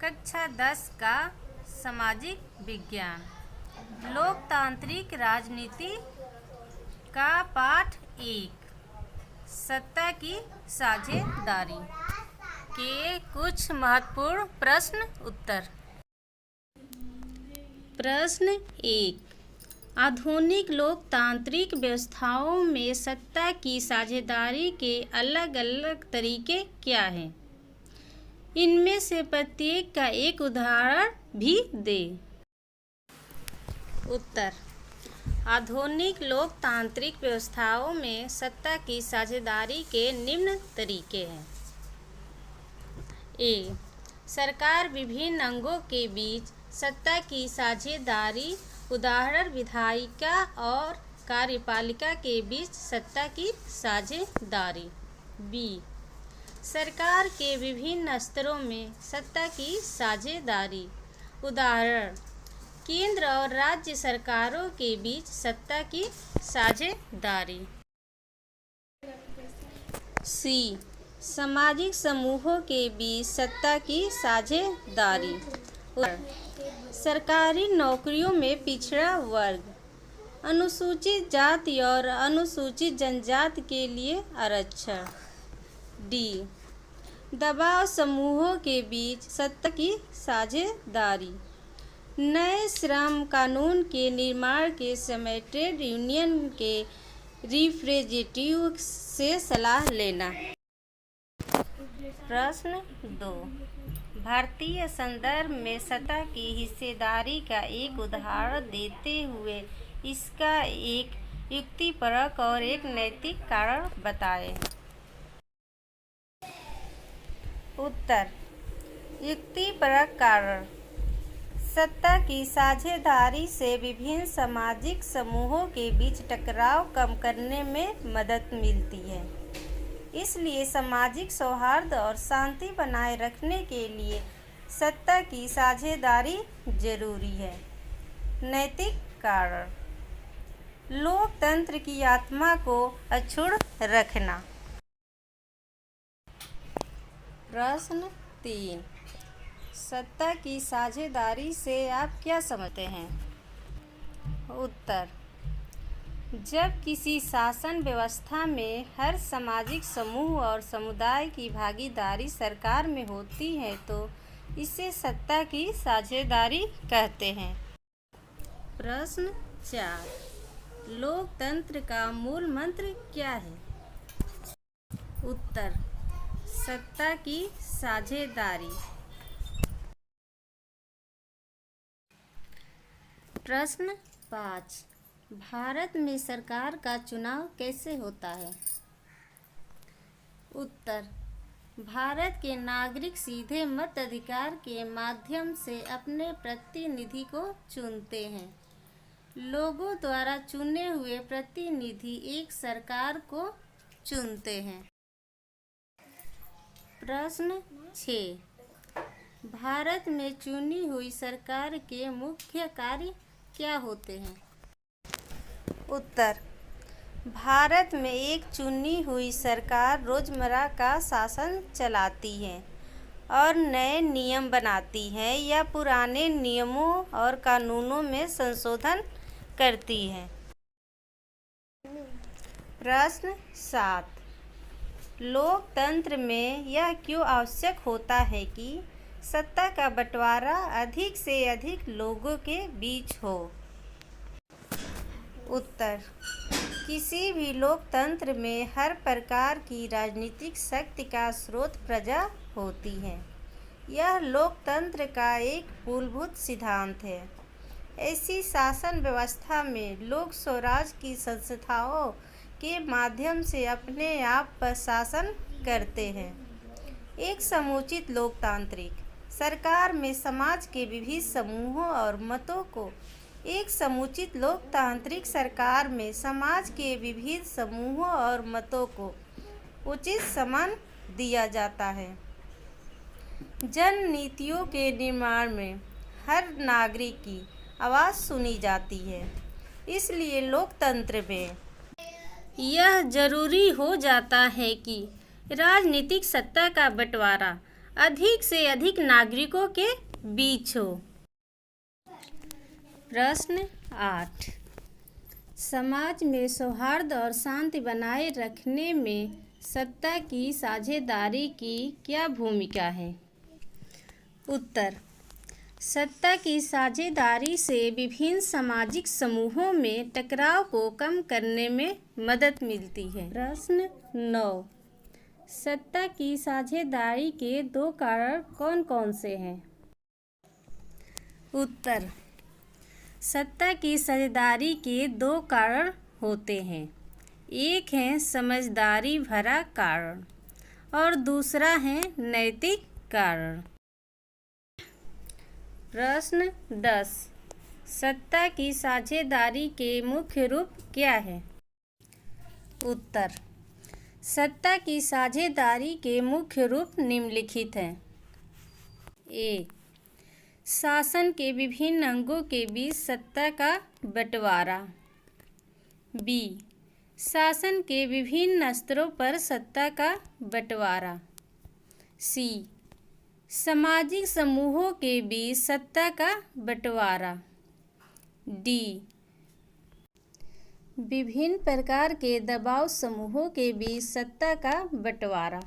कक्षा 10 का सामाजिक विज्ञान लोकतांत्रिक राजनीति का पाठ 1 सत्ता की साझेदारी के कुछ महत्वपूर्ण प्रश्न उत्तर। प्रश्न 1। आधुनिक लोकतांत्रिक व्यवस्थाओं में सत्ता की साझेदारी के अलग अलग तरीके क्या हैं? इनमें से प्रत्येक का एक उदाहरण भी दें। उत्तर। आधुनिक लोकतांत्रिक व्यवस्थाओं में सत्ता की साझेदारी के निम्न तरीके हैं। ए। सरकार विभिन्न अंगों के बीच सत्ता की साझेदारी, उदाहरण विधायिका और कार्यपालिका के बीच सत्ता की साझेदारी। बी। सरकार के विभिन्न स्तरों में सत्ता की साझेदारी, उदाहरण केंद्र और राज्य सरकारों के बीच सत्ता की साझेदारी। सी। सामाजिक समूहों के बीच सत्ता की साझेदारी, सरकारी नौकरियों में पिछड़ा वर्ग, अनुसूचित जाति और अनुसूचित जनजाति के लिए आरक्षण। डी। दबाव समूहों के बीच सत्ता की साझेदारी, नए श्रम कानून के निर्माण के समय ट्रेड यूनियन के रिप्रेजेंटेटिव से सलाह लेना। प्रश्न 2। भारतीय संदर्भ में सत्ता की हिस्सेदारी का एक उदाहरण देते हुए इसका एक युक्तिपरक और एक नैतिक कारण बताएं। उत्तर। युक्तिपरक कारण। सत्ता की साझेदारी से विभिन्न सामाजिक समूहों के बीच टकराव कम करने में मदद मिलती है, इसलिए सामाजिक सौहार्द और शांति बनाए रखने के लिए सत्ता की साझेदारी जरूरी है। नैतिक कारण। लोकतंत्र की आत्मा को अक्षुण्ण रखना। प्रश्न 3। सत्ता की साझेदारी से आप क्या समझते हैं? उत्तर। जब किसी शासन व्यवस्था में हर सामाजिक समूह और समुदाय की भागीदारी सरकार में होती है तो इसे सत्ता की साझेदारी कहते हैं। प्रश्न 4। लोकतंत्र का मूल मंत्र क्या है? उत्तर। सत्ता की साझेदारी। प्रश्न 5। भारत में सरकार का चुनाव कैसे होता है? उत्तर। भारत के नागरिक सीधे मताधिकार के माध्यम से अपने प्रतिनिधि को चुनते हैं। लोगों द्वारा चुने हुए प्रतिनिधि एक सरकार को चुनते हैं। प्रश्न 6। भारत में चुनी हुई सरकार के मुख्य कार्य क्या होते हैं? उत्तर। भारत में एक चुनी हुई सरकार रोजमर्रा का शासन चलाती है और नए नियम बनाती है या पुराने नियमों और कानूनों में संशोधन करती है। प्रश्न 7। लोकतंत्र में यह क्यों आवश्यक होता है कि सत्ता का बंटवारा अधिक से अधिक लोगों के बीच हो? उत्तर। किसी भी लोकतंत्र में हर प्रकार की राजनीतिक शक्ति का स्रोत प्रजा होती है। यह लोकतंत्र का एक मूलभूत सिद्धांत है। ऐसी शासन व्यवस्था में लोग स्वराज की संस्थाओं के माध्यम से अपने आप पर शासन करते हैं। एक समुचित लोकतांत्रिक सरकार में समाज के विभिन्न समूहों और मतों को एक समुचित लोकतांत्रिक सरकार में समाज के विभिन्न समूहों और मतों को उचित सम्मान दिया जाता है। जन नीतियों के निर्माण में हर नागरिक की आवाज़ सुनी जाती है, इसलिए लोकतंत्र में यह जरूरी हो जाता है कि राजनीतिक सत्ता का बंटवारा अधिक से अधिक नागरिकों के बीच हो। प्रश्न 8। समाज में सौहार्द और शांति बनाए रखने में सत्ता की साझेदारी की क्या भूमिका है? उत्तर। सत्ता की साझेदारी से विभिन्न सामाजिक समूहों में टकराव को कम करने में मदद मिलती है। प्रश्न 9। सत्ता की साझेदारी के 2 कारण कौन कौन से हैं? उत्तर। सत्ता की साझेदारी के 2 कारण होते हैं। एक है समझदारी भरा कारण और दूसरा है नैतिक कारण। प्रश्न 10। सत्ता की साझेदारी के मुख्य रूप क्या है? उत्तर। सत्ता की साझेदारी के मुख्य रूप निम्नलिखित हैं। ए। शासन के विभिन्न अंगों के बीच सत्ता का बंटवारा। बी। शासन के विभिन्न स्तरों पर सत्ता का बंटवारा। सी। सामाजिक समूहों के बीच सत्ता का बंटवारा। डी। विभिन्न प्रकार के दबाव समूहों के बीच सत्ता का बंटवारा।